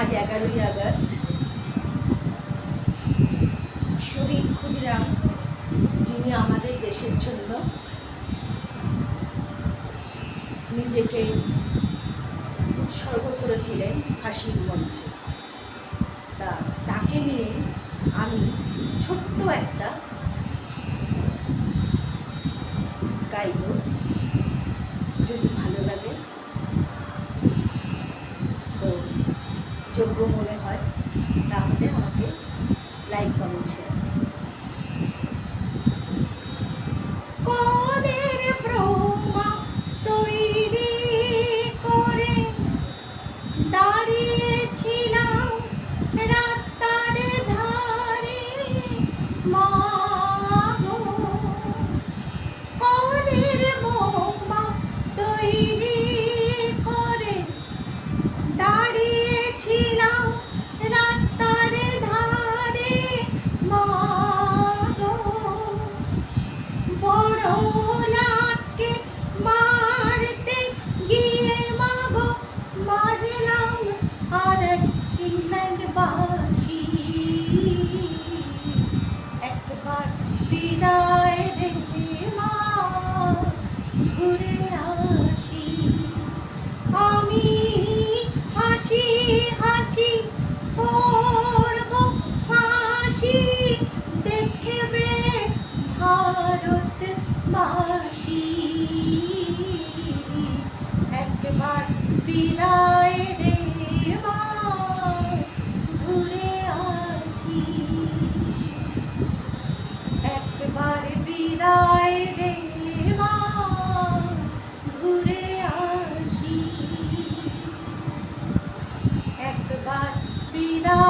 আজ 11ই আগস্ট। শহীদ ক্ষুদিরাম, যিনি আমাদের দেশের জন্য নিজেকে উৎসর্গ করেছিলেন ফাঁসির মঞ্চে, তাকে নিয়ে আমি ছোট্ট একটা গাইব। যদি ভালো লাগে তো, যোগ্য মনে হয় তাহলে আমাকে লাইক কমেন্ট শেয়ার। কোনের ব্রহ্মা তৈরি করে দাঁড়িয়েছিলাম রাস্তার ধারে, মা গো কোনের ব্রহ্মা তৈরি করে দাঁড়িয়েছিলাম রাস্তার ধারে, মা গো বড় লাটকে মারতে গিয়ে মা গো মারলাম আর ইংল্যান্ড বাসী। একবার বিদায় দে মা, ঘুরে আসি। আমি হাসি হাসি পড়ব হাসি, দেখবে ভারতবাসী। একবার বিদায় দে মা, ঘুরে আসি। একবার বিদায় দে মা, ঘুরে আসি। একবার বিদায়